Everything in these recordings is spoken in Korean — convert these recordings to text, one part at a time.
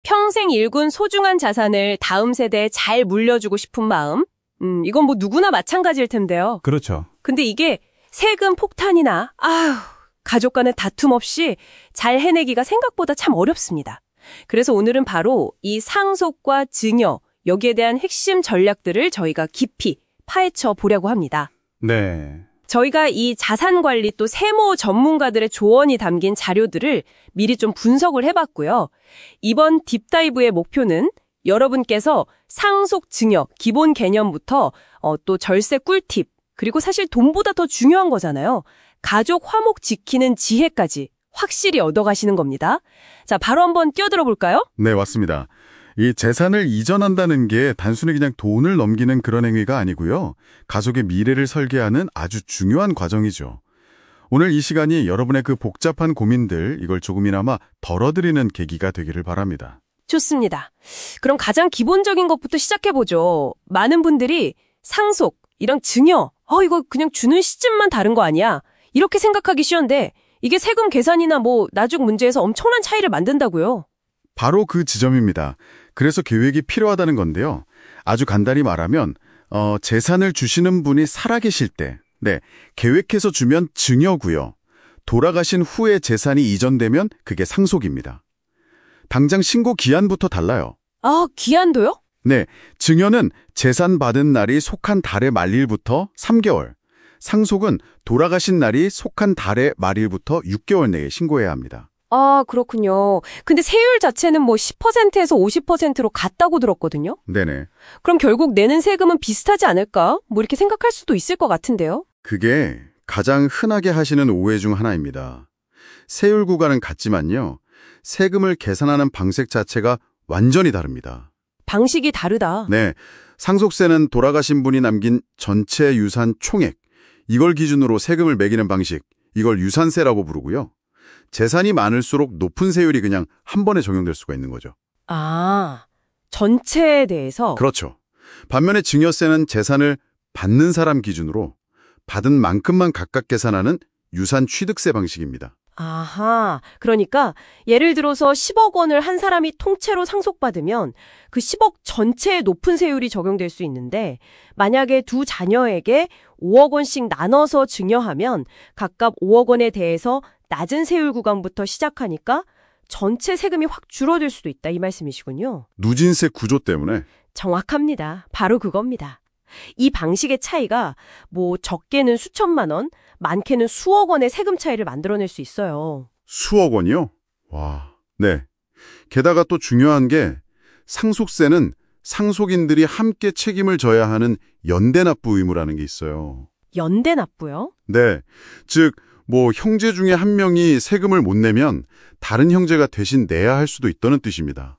평생 일군 소중한 자산을 다음 세대에 잘 물려주고 싶은 마음? 이건 뭐 누구나 마찬가지일 텐데요. 그렇죠. 근데 이게 세금 폭탄이나 가족 간의 다툼 없이 잘 해내기가 생각보다 참 어렵습니다. 그래서 오늘은 바로 이 상속과 증여, 여기에 대한 핵심 전략들을 저희가 깊이 파헤쳐 보려고 합니다. 네. 저희가 이 자산관리 또 세무 전문가들의 조언이 담긴 자료들을 미리 좀 분석을 해봤고요. 이번 딥다이브의 목표는 여러분께서 상속 증여 기본 개념부터 또 절세 꿀팁, 그리고 사실 돈보다 더 중요한 거잖아요. 가족 화목 지키는 지혜까지 확실히 얻어가시는 겁니다. 자, 바로 한번 뛰어들어 볼까요? 네, 맞습니다. 이 재산을 이전한다는 게 단순히 그냥 돈을 넘기는 그런 행위가 아니고요. 가족의 미래를 설계하는 아주 중요한 과정이죠. 오늘 이 시간이 여러분의 그 복잡한 고민들, 이걸 조금이나마 덜어드리는 계기가 되기를 바랍니다. 좋습니다. 그럼 가장 기본적인 것부터 시작해보죠. 많은 분들이 상속, 이런 증여, 이거 그냥 주는 시점만 다른 거 아니야? 이렇게 생각하기 쉬운데 이게 세금 계산이나 나중 문제에서 엄청난 차이를 만든다고요. 바로 그 지점입니다. 그래서 계획이 필요하다는 건데요. 아주 간단히 말하면 재산을 주시는 분이 살아계실 때 계획해서 주면 증여고요. 돌아가신 후에 재산이 이전되면 그게 상속입니다. 당장 신고 기한부터 달라요. 기한도요? 네, 증여는 재산 받은 날이 속한 달의 말일부터 3개월, 상속은 돌아가신 날이 속한 달의 말일부터 6개월 내에 신고해야 합니다. 그렇군요. 근데 세율 자체는 10%에서 50%로 같다고 들었거든요. 네네. 그럼 결국 내는 세금은 비슷하지 않을까? 이렇게 생각할 수도 있을 것 같은데요. 그게 가장 흔하게 하시는 오해 중 하나입니다. 세율 구간은 같지만요. 세금을 계산하는 방식 자체가 완전히 다릅니다. 방식이 다르다. 네. 상속세는 돌아가신 분이 남긴 전체 유산 총액, 이걸 기준으로 세금을 매기는 방식, 이걸 유산세라고 부르고요. 재산이 많을수록 높은 세율이 그냥 한 번에 적용될 수가 있는 거죠. 전체에 대해서? 그렇죠. 반면에 증여세는 재산을 받는 사람 기준으로 받은 만큼만 각각 계산하는 유산 취득세 방식입니다. 그러니까 예를 들어서 10억 원을 한 사람이 통째로 상속받으면 그 10억 전체에 높은 세율이 적용될 수 있는데 만약에 두 자녀에게 5억 원씩 나눠서 증여하면 각각 5억 원에 대해서 낮은 세율 구간부터 시작하니까 전체 세금이 확 줄어들 수도 있다 이 말씀이시군요. 누진세 구조 때문에. 정확합니다. 바로 그겁니다. 이 방식의 차이가 적게는 수천만 원, 많게는 수억 원의 세금 차이를 만들어낼 수 있어요. 수억 원이요? 와, 네. 게다가 또 중요한 게 상속세는 상속인들이 함께 책임을 져야 하는 연대납부 의무라는 게 있어요. 연대납부요? 네. 즉, 형제 중에 한 명이 세금을 못 내면 다른 형제가 대신 내야 할 수도 있다는 뜻입니다.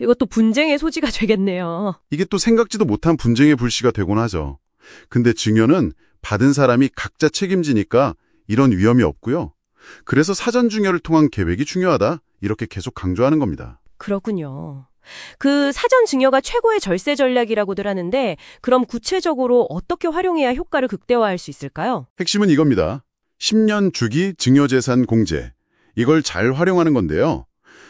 이것도 분쟁의 소지가 되겠네요. 이게 또 생각지도 못한 분쟁의 불씨가 되곤 하죠. 근데 증여는 받은 사람이 각자 책임지니까 이런 위험이 없고요. 그래서 사전 증여를 통한 계획이 중요하다. 이렇게 계속 강조하는 겁니다. 그렇군요. 그 사전 증여가 최고의 절세 전략이라고들 하는데 그럼 구체적으로 어떻게 활용해야 효과를 극대화할 수 있을까요? 핵심은 이겁니다. 10년 주기 증여재산 공제. 이걸 잘 활용하는 건데요.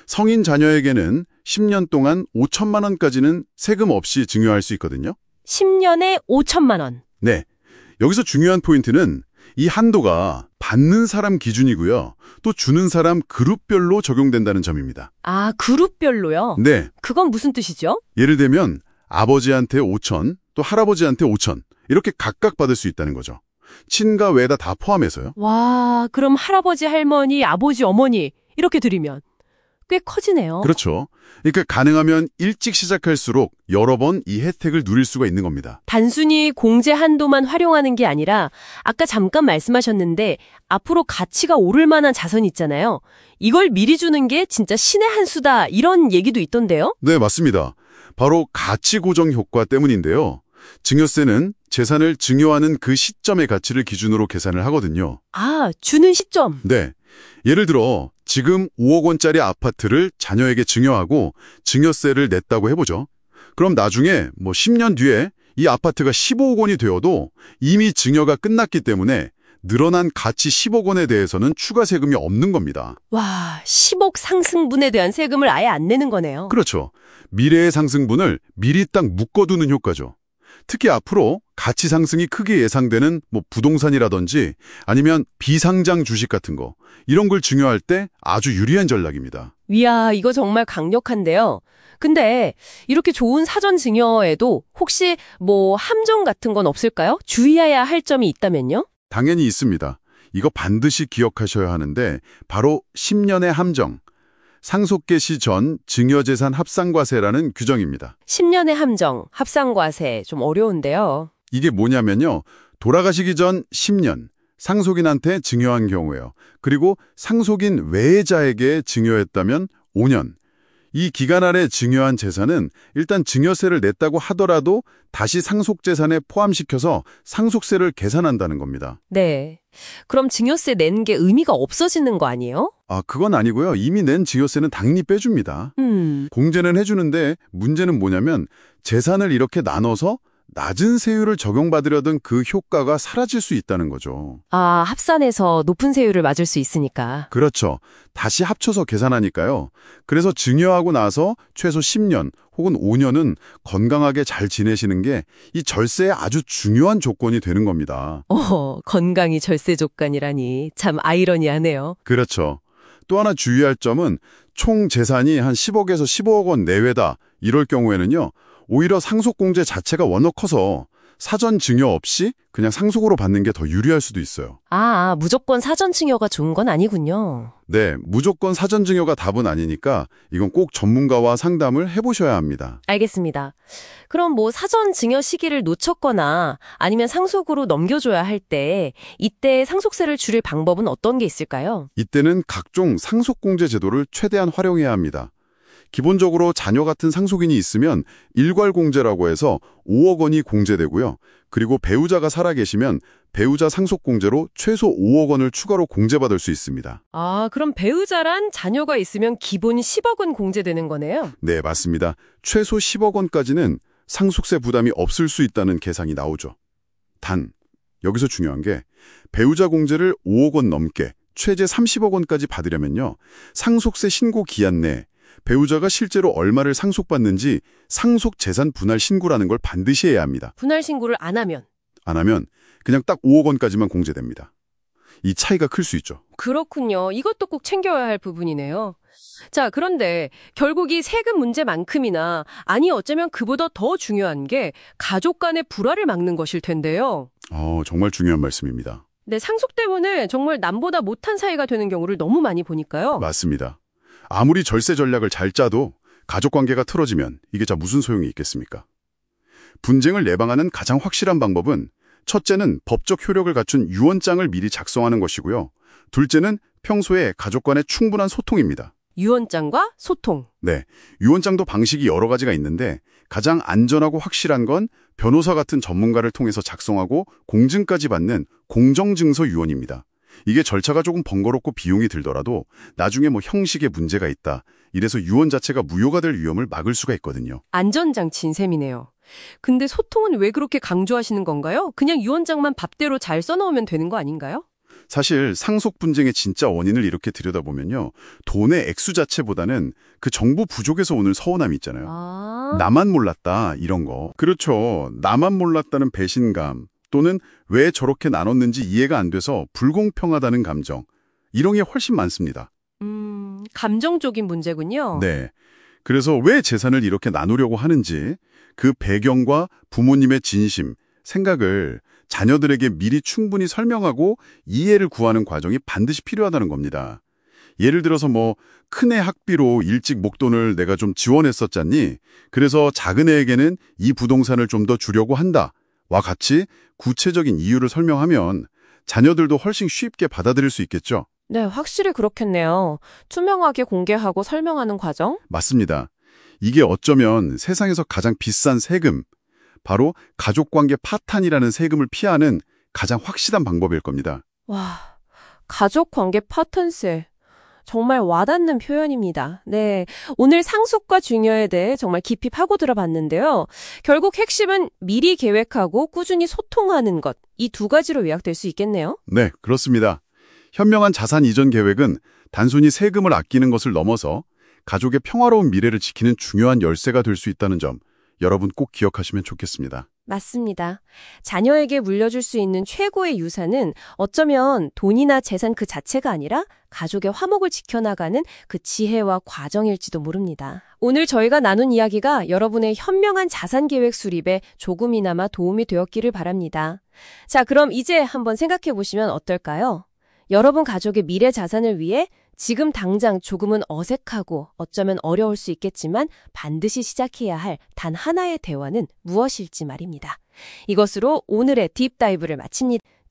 성인 자녀에게는 10년 동안 5천만 원까지는 세금 없이 증여할 수 있거든요. 10년에 5천만 원. 네. 여기서 중요한 포인트는 이 한도가 받는 사람 기준이고요. 또 주는 사람 그룹별로 적용된다는 점입니다. 그룹별로요? 네. 그건 무슨 뜻이죠? 예를 들면 아버지한테 5천, 또 할아버지한테 5천 이렇게 각각 받을 수 있다는 거죠. 친가 외다 다 포함해서요. 와, 그럼 할아버지, 할머니, 아버지, 어머니 이렇게 드리면 꽤 커지네요. 그렇죠. 그러니까 가능하면 일찍 시작할수록 여러 번 이 혜택을 누릴 수가 있는 겁니다. 단순히 공제 한도만 활용하는 게 아니라 아까 잠깐 말씀하셨는데 앞으로 가치가 오를 만한 자산이 있잖아요. 이걸 미리 주는 게 진짜 신의 한 수다 이런 얘기도 있던데요? 네, 맞습니다. 바로 가치 고정 효과 때문인데요. 증여세는 재산을 증여하는 그 시점의 가치를 기준으로 계산을 하거든요. 주는 시점. 네. 예를 들어 지금 5억 원짜리 아파트를 자녀에게 증여하고 증여세를 냈다고 해보죠. 그럼 나중에 10년 뒤에 이 아파트가 15억 원이 되어도 이미 증여가 끝났기 때문에 늘어난 가치 10억 원에 대해서는 추가 세금이 없는 겁니다. 와, 10억 상승분에 대한 세금을 아예 안 내는 거네요. 그렇죠. 미래의 상승분을 미리 딱 묶어두는 효과죠. 특히 앞으로 가치 상승이 크게 예상되는 부동산이라든지 아니면 비상장 주식 같은 거, 이런 걸 증여할 때 아주 유리한 전략입니다. 이야, 이거 정말 강력한데요. 근데 이렇게 좋은 사전 증여에도 혹시 함정 같은 건 없을까요? 주의해야 할 점이 있다면요? 당연히 있습니다. 이거 반드시 기억하셔야 하는데 바로 10년의 함정, 상속 개시 전 증여재산 합산과세라는 규정입니다. 10년의 함정, 합산과세 좀 어려운데요. 이게 뭐냐면요. 돌아가시기 전 10년 상속인한테 증여한 경우에요. 그리고 상속인 외자에게 증여했다면 5년. 이 기간 안에 증여한 재산은 일단 증여세를 냈다고 하더라도 다시 상속재산에 포함시켜서 상속세를 계산한다는 겁니다. 네. 그럼 증여세 내는 게 의미가 없어지는 거 아니에요? 그건 아니고요. 이미 낸 증여세는 당연히 빼줍니다. 공제는 해주는데 문제는 뭐냐면 재산을 이렇게 나눠서 낮은 세율을 적용받으려던 그 효과가 사라질 수 있다는 거죠. 아, 합산해서 높은 세율을 맞을 수 있으니까. 그렇죠. 다시 합쳐서 계산하니까요. 그래서 증여하고 나서 최소 10년 혹은 5년은 건강하게 잘 지내시는 게 이 절세의 아주 중요한 조건이 되는 겁니다. 건강이 절세 조건이라니 참 아이러니하네요. 그렇죠. 또 하나 주의할 점은 총 재산이 한 10억에서 15억 원 내외다 이럴 경우에는요. 오히려 상속공제 자체가 워낙 커서 사전 증여 없이 그냥 상속으로 받는 게 더 유리할 수도 있어요. 무조건 사전 증여가 좋은 건 아니군요. 네, 무조건 사전 증여가 답은 아니니까 이건 꼭 전문가와 상담을 해보셔야 합니다. 알겠습니다. 그럼 사전 증여 시기를 놓쳤거나 아니면 상속으로 넘겨줘야 할 때 이때 상속세를 줄일 방법은 어떤 게 있을까요? 이때는 각종 상속공제 제도를 최대한 활용해야 합니다. 기본적으로 자녀 같은 상속인이 있으면 일괄공제라고 해서 5억 원이 공제되고요. 그리고 배우자가 살아계시면 배우자 상속공제로 최소 5억 원을 추가로 공제받을 수 있습니다. 그럼 배우자란 자녀가 있으면 기본 10억 원 공제되는 거네요? 네, 맞습니다. 최소 10억 원까지는 상속세 부담이 없을 수 있다는 계산이 나오죠. 단, 여기서 중요한 게 배우자 공제를 5억 원 넘게 최대 30억 원까지 받으려면요. 상속세 신고 기한 내 배우자가 실제로 얼마를 상속받는지 상속재산 분할 신고라는 걸 반드시 해야 합니다. 분할 신고를 안 하면 그냥 딱 5억 원까지만 공제됩니다. 이 차이가 클 수 있죠. 그렇군요. 이것도 꼭 챙겨야 할 부분이네요. 자, 그런데 결국 이 세금 문제만큼이나 어쩌면 그보다 더 중요한 게 가족 간의 불화를 막는 것일 텐데요. 정말 중요한 말씀입니다. 네, 상속 때문에 정말 남보다 못한 사이가 되는 경우를 너무 많이 보니까요. 맞습니다. 아무리 절세 전략을 잘 짜도 가족관계가 틀어지면 이게 무슨 소용이 있겠습니까? 분쟁을 예방하는 가장 확실한 방법은 첫째는 법적 효력을 갖춘 유언장을 미리 작성하는 것이고요. 둘째는 평소에 가족 간의 충분한 소통입니다. 유언장과 소통. 네, 유언장도 방식이 여러 가지가 있는데 가장 안전하고 확실한 건 변호사 같은 전문가를 통해서 작성하고 공증까지 받는 공정증서 유언입니다. 이게 절차가 조금 번거롭고 비용이 들더라도 나중에 형식에 문제가 있다. 이래서 유언 자체가 무효가 될 위험을 막을 수가 있거든요. 안전장치인 셈이네요. 근데 소통은 왜 그렇게 강조하시는 건가요? 그냥 유언장만 밥대로 잘 써놓으면 되는 거 아닌가요? 사실 상속 분쟁의 진짜 원인을 이렇게 들여다보면요. 돈의 액수 자체보다는 그 정보 부족에서 오는 서운함이 있잖아요. 나만 몰랐다 이런 거. 그렇죠. 나만 몰랐다는 배신감. 또는 왜 저렇게 나눴는지 이해가 안 돼서 불공평하다는 감정. 이런 게 훨씬 많습니다. 감정적인 문제군요. 네. 그래서 왜 재산을 이렇게 나누려고 하는지 그 배경과 부모님의 진심, 생각을 자녀들에게 미리 충분히 설명하고 이해를 구하는 과정이 반드시 필요하다는 겁니다. 예를 들어서 큰애 학비로 일찍 목돈을 내가 좀 지원했었잖니. 그래서 작은 애에게는 이 부동산을 좀 더 주려고 한다. 와 같이 구체적인 이유를 설명하면 자녀들도 훨씬 쉽게 받아들일 수 있겠죠. 네, 확실히 그렇겠네요. 투명하게 공개하고 설명하는 과정? 맞습니다. 이게 어쩌면 세상에서 가장 비싼 세금, 바로 가족관계 파탄이라는 세금을 피하는 가장 확실한 방법일 겁니다. 와, 가족관계 파탄세. 정말 와닿는 표현입니다. 네. 오늘 상속과 증여에 대해 정말 깊이 파고들어 봤는데요. 결국 핵심은 미리 계획하고 꾸준히 소통하는 것. 이 두 가지로 요약될 수 있겠네요. 네, 그렇습니다. 현명한 자산 이전 계획은 단순히 세금을 아끼는 것을 넘어서 가족의 평화로운 미래를 지키는 중요한 열쇠가 될 수 있다는 점 여러분 꼭 기억하시면 좋겠습니다. 맞습니다. 자녀에게 물려줄 수 있는 최고의 유산은 어쩌면 돈이나 재산 그 자체가 아니라 가족의 화목을 지켜나가는 그 지혜와 과정일지도 모릅니다. 오늘 저희가 나눈 이야기가 여러분의 현명한 자산 계획 수립에 조금이나마 도움이 되었기를 바랍니다. 자, 그럼 이제 한번 생각해 보시면 어떨까요? 여러분 가족의 미래 자산을 위해 지금 당장 조금은 어색하고 어쩌면 어려울 수 있겠지만 반드시 시작해야 할 단 하나의 대화는 무엇일지 말입니다. 이것으로 오늘의 딥다이브를 마칩니다.